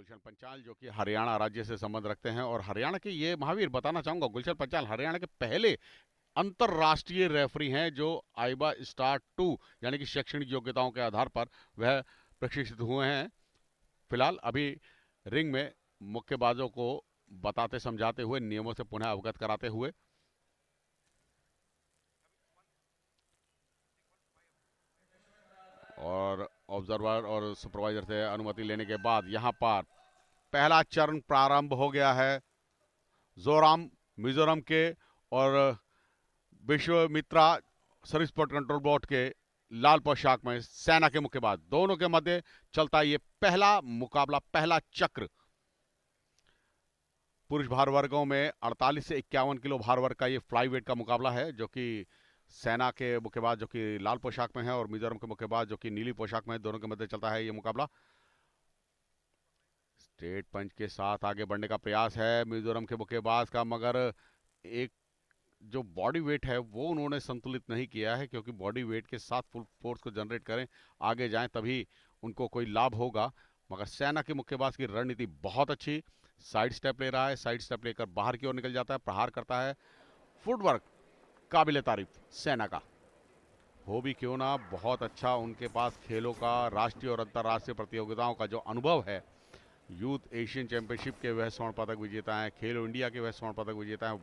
गुलशन पंचाल जो कि हरियाणा राज्य से संबंध रखते हैं और हरियाणा के ये महावीर बताना चाहूंगा गुलशन पंचाल हरियाणा के पहले अंतरराष्ट्रीय रेफरी हैं जो आईबा स्टार 2 यानी कि शैक्षणिक योग्यताओं के आधार पर वह प्रशिक्षित हुए हैं। फिलहाल अभी रिंग में मुक्केबाजों को बताते समझाते हुए नियमों से पुनः अवगत कराते हुए और ऑब्जर्वर और सुपरवाइजर से अनुमति लेने के बाद यहां पर पहला चरण प्रारंभ हो गया है। जोराम मिजोरम के और Vishwamitra service sport control board के लाल पोशाक में सेना के मुक्केबाज दोनों के मध्य चलता ये पहला मुकाबला, पहला चक्र। पुरुष भार वर्गों में 48 से 51 किलो भार वर्ग का ये फ्लाईवेट का मुकाबला है जो कि सेना के मुक्केबाज जो कि लाल पोशाक में है और मिजोरम के मुक्केबाज जो कि नीली पोशाक में है, दोनों के मध्य चलता है ये मुकाबला। स्ट्रेट पंच के साथ आगे बढ़ने का प्रयास है मिजोरम के मुक्केबाज का, मगर एक जो बॉडी वेट है वो उन्होंने संतुलित नहीं किया है क्योंकि बॉडी वेट के साथ फुल फोर्स को जनरेट करें, आगे जाएं तभी उनको कोई लाभ होगा। मगर सेना के मुक्केबाज की रणनीति बहुत अच्छी, साइड स्टेप ले रहा है, साइड स्टेप लेकर बाहर की ओर निकल जाता है, प्रहार करता है। फुटवर्क काबिले तारीफ सेना का हो भी क्यों ना, बहुत अच्छा उनके पास खेलों का, राष्ट्रीय और अंतर्राष्ट्रीय प्रतियोगिताओं का जो अनुभव है। यूथ एशियन चैंपियनशिप के वह स्वर्ण पदक विजेता हैं, खेलो इंडिया के वह स्वर्ण पदक विजेता हैं,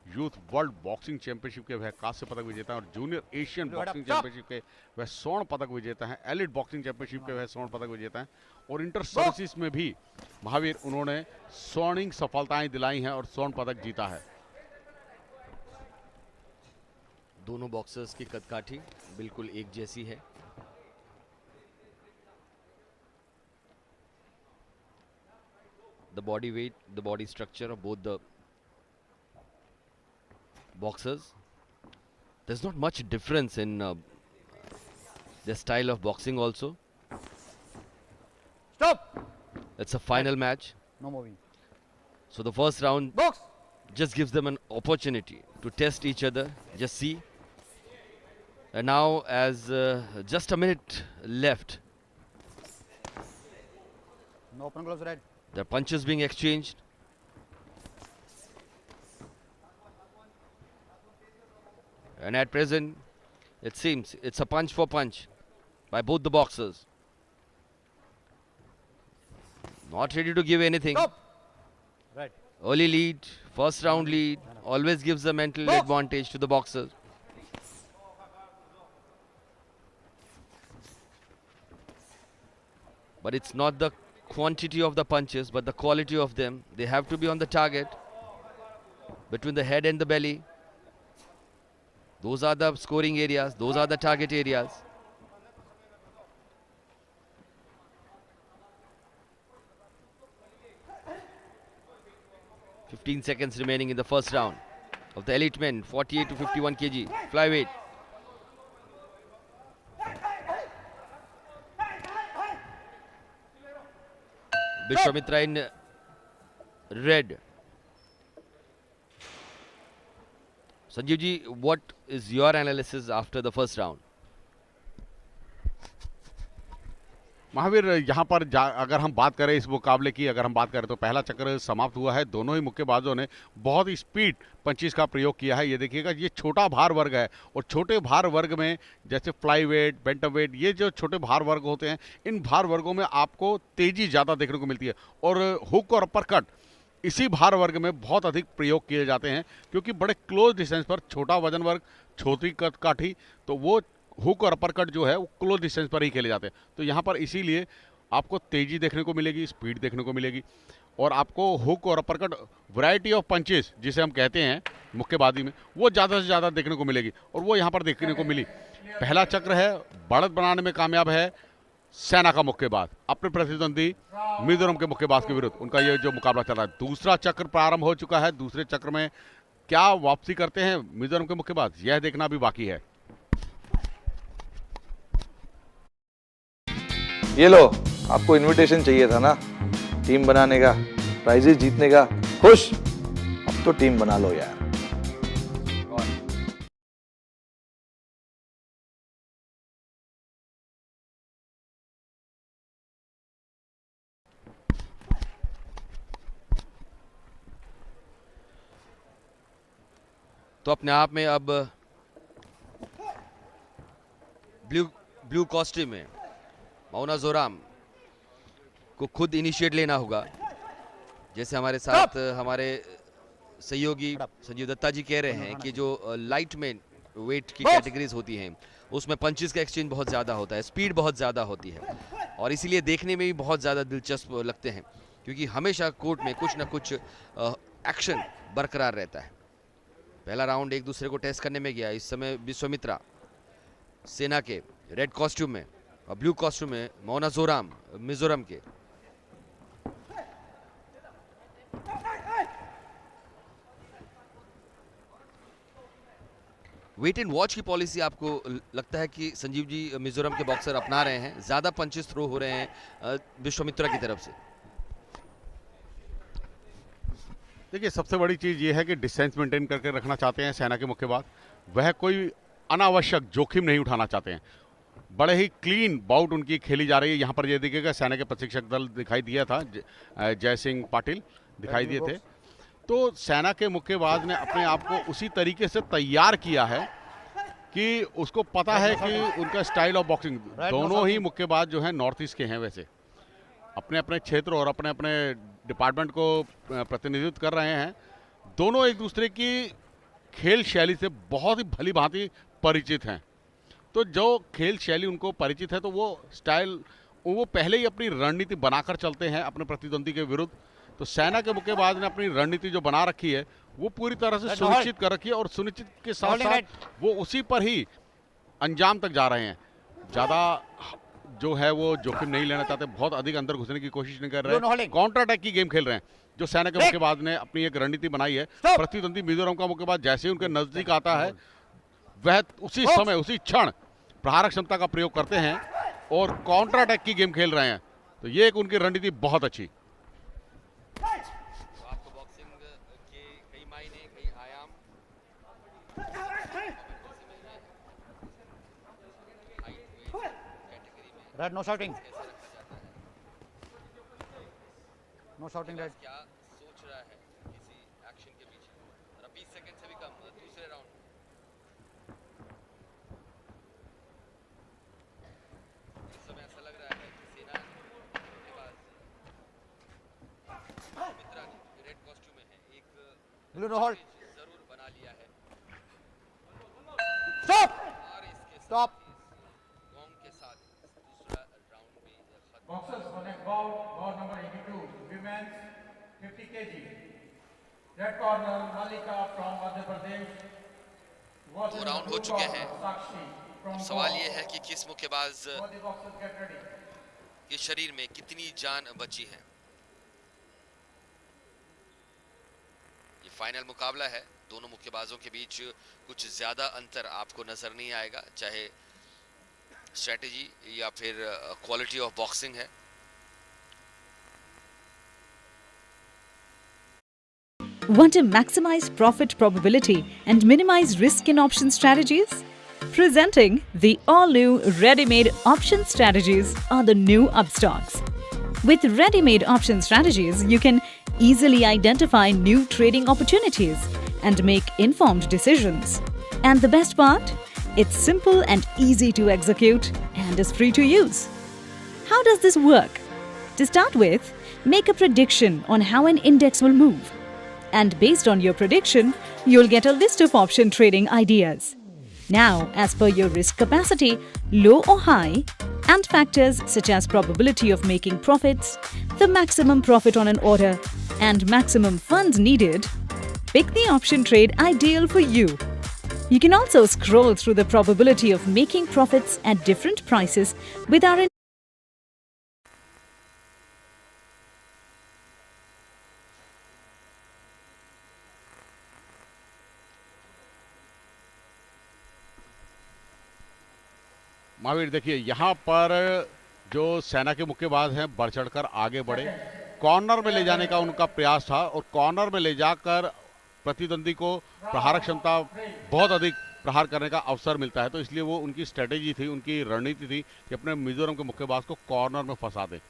यूथ वर्ल्ड बॉक्सिंग चैंपियनशिप के वह कांस्य पदक विजेता हैं और जूनियर एशियन बॉक्सिंग चैंपियनशिप के वह स्वर्ण पदक विजेता हैं, एलिट बॉक्सिंग चैंपियनशिप के वह स्वर्ण पदक विजेता हैं और इंटर सर्विसेज में भी महावीर उन्होंने स्वर्णिम सफलताएं दिलाई हैं और स्वर्ण पदक जीता है। दोनों बॉक्सर्स की कदकाठी बिल्कुल एक जैसी है। The body weight, the body structure of both the boxers. There's not much difference in their style of boxing also. Stop! It's a final match. No moving. So the first round Box! just gives them an opportunity to test each other, just see. And now as just a minute left, No open gloves red. there are punches being exchanged. And at present, it seems it's a punch for punch by both the boxers. Not ready to give anything. Stop! Right. Early lead, first round lead, always gives a mental Box. advantage to the boxers. But it's not the quantity of the punches, but the quality of them. They have to be on the target, between the head and the belly. Those are the scoring areas, those are the target areas. "15 seconds remaining in the first round of the elite men, 48 to 51 kg flyweight. Vishwamitra in red. Sanjeev ji, what is your analysis after the first round? Mahavir यहाँ पर अगर हम बात करें इस मुकाबले की, अगर हम बात करें तो पहला चक्र समाप्त हुआ है। दोनों ही मुक्केबाजों ने बहुत ही स्पीड पंचेस का प्रयोग किया है। ये देखिएगा, ये छोटा भार वर्ग है और छोटे भार वर्ग में जैसे फ्लाईवेट, बैंटमवेट, ये जो छोटे भार वर्ग होते हैं, इन भार वर्गों में आपको तेजी ज़्यादा देखने को मिलती है और हुक और अपर कट इसी भार वर्ग में बहुत अधिक प्रयोग किए जाते हैं क्योंकि बड़े क्लोज डिस्टेंस पर छोटा वजन वर्ग, छोटी काठी, तो वो हुक और अपर कट जो है वो क्लोज डिस्टेंस पर ही खेले जाते हैं। तो यहाँ पर इसीलिए आपको तेजी देखने को मिलेगी, स्पीड देखने को मिलेगी और आपको हुक और upper cut variety of punches जिसे हम कहते हैं मुक्केबाजी में, वो ज़्यादा से ज़्यादा देखने को मिलेगी और वो यहाँ पर देखने को मिली। पहला चक्र है, बढ़त बनाने में कामयाब है सेना का मुक्केबाज अपने प्रतिद्वंदी मिजोरम के मुक्केबाज के विरुद्ध। उनका ये जो मुकाबला चल रहा है, दूसरा चक्र प्रारंभ हो चुका है। दूसरे चक्र में क्या वापसी करते हैं मिजोरम के मुक्केबाज, यह देखना भी बाकी है। ये लो, आपको इनविटेशन चाहिए था ना टीम बनाने का, प्राइजेस जीतने का। खुश? अब तो टीम बना लो यार। तो अपने आप में अब ब्लू कॉस्ट्यूम में मौना जोराम को खुद इनिशिएट लेना होगा, जैसे हमारे साथ हमारे सहयोगी संजीव दत्ता जी कह रहे हैं कि जो लाइट में वेट की कैटेगरीज होती हैं उसमें पंचेस का एक्सचेंज बहुत ज़्यादा होता है, स्पीड बहुत ज़्यादा होती है और इसीलिए देखने में भी बहुत ज़्यादा दिलचस्प लगते हैं, क्योंकि हमेशा कोर्ट में कुछ ना कुछ एक्शन बरकरार रहता है। पहला राउंड एक दूसरे को टेस्ट करने में गया। इस समय विश्वामित्रा सेना के रेड कॉस्ट्यूम में और ब्लू कॉस्ट्यूम में मौना जोराम मिजोरम के। वेट एंड वॉच की पॉलिसी आपको लगता है कि संजीव जी मिजोरम के बॉक्सर अपना रहे हैं, ज्यादा पंचेस थ्रो हो रहे हैं विश्वामित्रा की तरफ से? देखिए, सबसे बड़ी चीज़ ये है कि डिस्टेंस मेंटेन करके रखना चाहते हैं सेना के मुक्केबाज। वह कोई अनावश्यक जोखिम नहीं उठाना चाहते हैं। बड़े ही क्लीन बाउट उनकी खेली जा रही है। यहाँ पर ये देखिएगा सेना के प्रशिक्षक दल दिखाई दिया था, जय सिंह पाटिल दिखाई दिए थे। तो सेना के मुक्केबाज ने अपने आप को उसी तरीके से तैयार किया है कि उसको पता है कि उनका स्टाइल ऑफ बॉक्सिंग, दोनों ही मुक्केबाज जो हैं नॉर्थ ईस्ट के हैं, वैसे अपने अपने क्षेत्र और अपने अपने डिपार्टमेंट को प्रतिनिधित्व कर रहे हैं। दोनों एक दूसरे की खेल शैली से बहुत ही भली भांति परिचित हैं। तो जो खेल शैली उनको परिचित है, तो वो स्टाइल वो पहले ही अपनी रणनीति बनाकर चलते हैं अपने प्रतिद्वंदी के विरुद्ध। तो सेना के मुक्केबाज ने अपनी रणनीति जो बना रखी है वो पूरी तरह से सुनिश्चित कर रखी है और सुनिश्चित के साथ साथ वो उसी पर ही अंजाम तक जा रहे हैं। ज़्यादा जो है वो जोखिम नहीं लेना चाहते, बहुत अधिक अंदर घुसने की कोशिश नहीं कर रहे हैं, काउंटर अटैक की गेम खेल रहे हैं। जो सेना के मुक्केबाज ने अपनी एक रणनीति बनाई है, प्रतिद्वंदी मिजोरम का मुक्केबाज जैसे ही उनके नजदीक आता है वह उसी समय उसी क्षण प्रहारक क्षमता का प्रयोग करते हैं और काउंटर अटैक की गेम खेल रहे हैं। तो ये एक उनकी रणनीति बहुत अच्छी। आपको बॉक्सिंग के कई मायने, कई आयाम raid, no shooting, no shooting raid. क्या सोच रहा है किसी एक्शन के पीछे? 20 सेकंड से भी कम दूसरे राउंड। इस समय ऐसा लग रहा है कि सेना के पास मित्रा ने रेड कॉस्ट्यूम में है, एक ब्लू नो होल्ड, जरूर बना लिया है स्टॉप, और इसके स्टॉप। गॉन्ग के साथ दूसरा राउंड भी खत्म। Boxers for next bout, bout number 82, women's 50 kg. Red corner, Malika from Madhya Pradesh. दो राउंड हो चुके हैं। अब सवाल ये है कि किस मुक्केबाज The boxers get ready. के शरीर में कितनी जान बची है। ये फाइनल मुकाबला है, दोनों मुक्केबाजों के बीच कुछ ज्यादा अंतर आपको नजर नहीं आएगा, चाहे स्ट्रेटेजी या फिर क्वालिटी ऑफ बॉक्सिंग है। Want to maximize profit probability and minimize risk in option strategies? Presenting the all-new Ready-Made Option Strategies are the new upstarts. With Ready-Made Option Strategies, you can easily identify new trading opportunities and make informed decisions. And the best part? It's simple and easy to execute and is free to use. How does this work? To start with, make a prediction on how an index will move. And based on your prediction, you'll get a list of option trading ideas. Now, as per your risk capacity, low or high, and factors such as probability of making profits, the maximum profit on an order, and maximum funds needed, pick the option trade ideal for you. You can also scroll through the probability of making profits at different prices with our Mahavir, देखिए यहाँ पर जो सेना के मुक्केबाज हैं बढ़ चढ़कर आगे बढ़े, कॉर्नर में ले जाने का उनका प्रयास था और कॉर्नर में ले जाकर प्रतिद्वंदी को प्रहारक क्षमता बहुत अधिक प्रहार करने का अवसर मिलता है। तो इसलिए वो उनकी स्ट्रेटेजी थी, उनकी रणनीति थी कि अपने मिजोरम के मुक्केबाज को कॉर्नर में फंसा दे।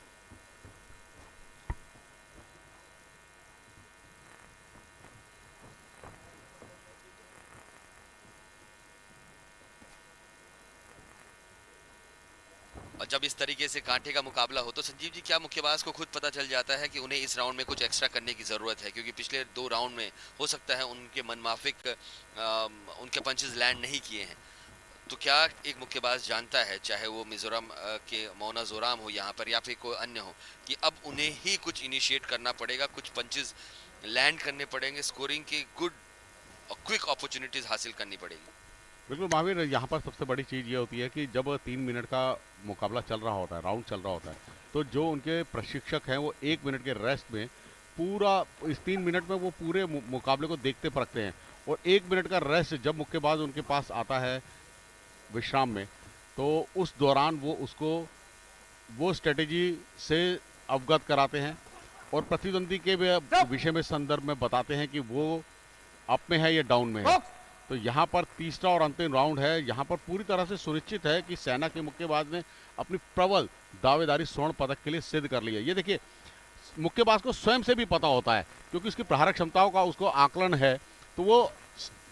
इस तरीके से कांटे का मुकाबला हो तो संजीव जी क्या मुक्केबाज को खुद पता चल जाता है कि उन्हें इस राउंड में कुछ एक्स्ट्रा करने की ज़रूरत है, क्योंकि पिछले 2 राउंड में हो सकता है उनके मनमाफिक उनके पंचेस लैंड नहीं किए हैं, तो क्या एक मुक्केबाज जानता है, चाहे वो मिजोरम के मौना जोराम हो यहाँ पर या फिर कोई अन्य हो, कि अब उन्हें ही कुछ इनिशिएट करना पड़ेगा, कुछ पंचेस लैंड करने पड़ेंगे, स्कोरिंग की गुड और क्विक अपॉर्चुनिटीज हासिल करनी पड़ेगी? बिल्कुल महावीर, यहाँ पर सबसे बड़ी चीज़ ये होती है कि जब 3 मिनट का मुकाबला चल रहा होता है, राउंड चल रहा होता है, तो जो उनके प्रशिक्षक हैं वो 1 मिनट के रेस्ट में पूरा इस 3 मिनट में वो पूरे मुकाबले को देखते परखते हैं, और 1 मिनट का रेस्ट जब मुक्केबाज उनके पास आता है विश्राम में, तो उस दौरान वो उसको वो स्ट्रेटेजी से अवगत कराते हैं और प्रतिद्वंदी के विषय में संदर्भ में बताते हैं कि वो अप में है या डाउन में है। तो यहाँ पर तीसरा और अंतिम राउंड है, यहाँ पर पूरी तरह से सुनिश्चित है कि सेना के मुक्केबाज ने अपनी प्रबल दावेदारी स्वर्ण पदक के लिए सिद्ध कर ली है। ये देखिए, मुक्केबाज को स्वयं से भी पता होता है क्योंकि उसकी प्रहारक क्षमताओं का उसको आकलन है, तो वो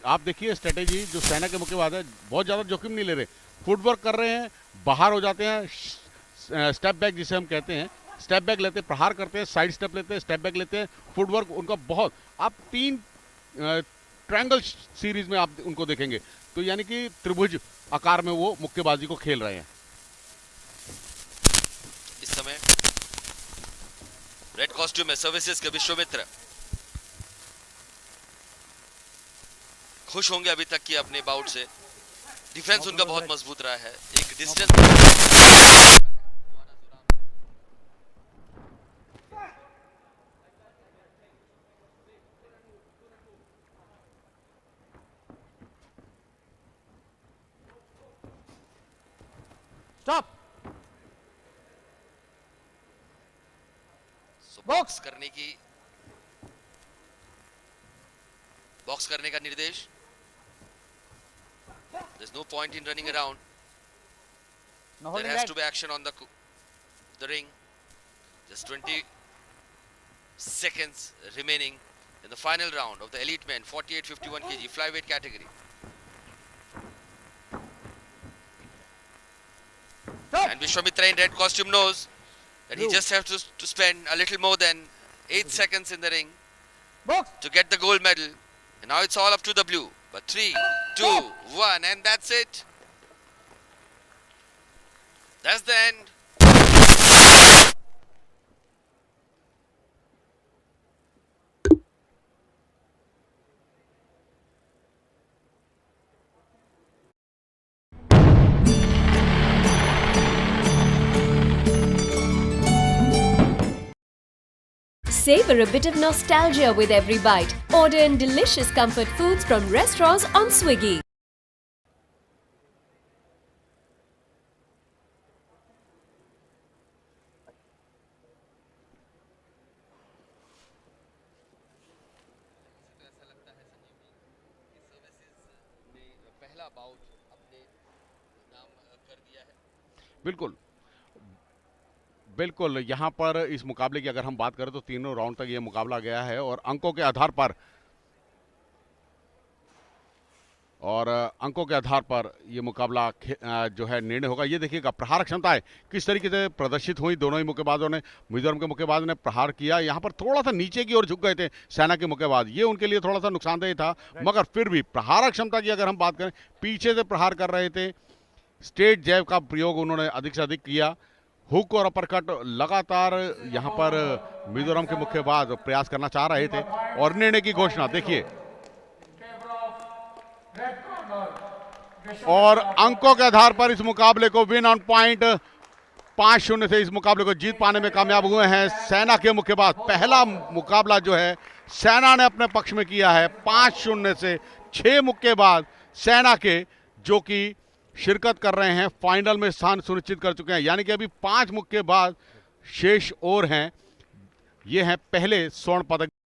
आप देखिए स्ट्रेटेजी जो सेना के मुक्केबाज है बहुत ज़्यादा जोखिम नहीं ले रहे, फुटवर्क कर रहे हैं, बाहर हो जाते हैं, स्टेप बैक जिसे हम कहते हैं, स्टेप बैक लेते हैं, प्रहार करते हैं, साइड स्टेप लेते हैं, स्टेप बैक लेते हैं, फुटवर्क उनका बहुत, आप 3 ट्रायंगल सीरीज में आप उनको देखेंगे, तो यानी कि त्रिभुज आकार में वो मुक्केबाजी को खेल रहे हैं। इस समय रेड कॉस्ट्यूम में सर्विसेज के विश्वामित्र खुश होंगे अभी तक की अपने बाउट से, डिफेंस उनका बहुत मजबूत रहा है, एक डिस्टेंस Stop. बॉक्स करने का निर्देश। There's no point in running around. No There holding has right. to be action on the ring. Just 20 seconds remaining in the final round of the elite men 48-51 kg flyweight category. Stop. And Vishwamitra in red costume knows that he just has to spend a little more than 8 seconds in the ring Box. to get the gold medal. And now it's all up to the blue. But 3, 2, 1, and that's it. That's the end. Savor a bit of nostalgia with every bite. Order in delicious comfort foods from restaurants on Swiggy. पहला bought अपने नाम कर दिया है। बिल्कुल बिल्कुल, यहाँ पर इस मुकाबले की अगर हम बात करें तो तीनों राउंड तक ये मुकाबला गया है और अंकों के आधार पर ये मुकाबला जो है निर्णय होगा। ये देखिएगा प्रहार क्षमताएं किस तरीके से प्रदर्शित हुई, दोनों ही मुक्केबाजों ने, मिजोरम के मुक्केबाज ने प्रहार किया, यहाँ पर थोड़ा सा नीचे की ओर झुक गए थे सेना के मुक्केबाज, ये उनके लिए थोड़ा सा नुकसानदेह था, मगर फिर भी प्रहार क्षमता की अगर हम बात करें, पीछे से प्रहार कर रहे थे, स्ट्रेट जैब का प्रयोग उन्होंने अधिक से अधिक किया, हुक और अपरकट लगातार यहाँ पर मिजोरम के मुक्केबाज प्रयास करना चाह रहे थे। और निर्णय की घोषणा देखिए, और अंकों के आधार पर इस मुकाबले को विन ऑन पॉइंट 5-0 से इस मुकाबले को जीत पाने में कामयाब हुए हैं सेना के मुक्केबाज। पहला मुकाबला जो है सेना ने अपने पक्ष में किया है, 5-0 से 6 मुक्केबाज सेना के जो कि शिरकत कर रहे हैं फाइनल में स्थान सुनिश्चित कर चुके हैं, यानी कि अभी 5 मुक्केबाज शेष और हैं। ये हैं पहले स्वर्ण पदक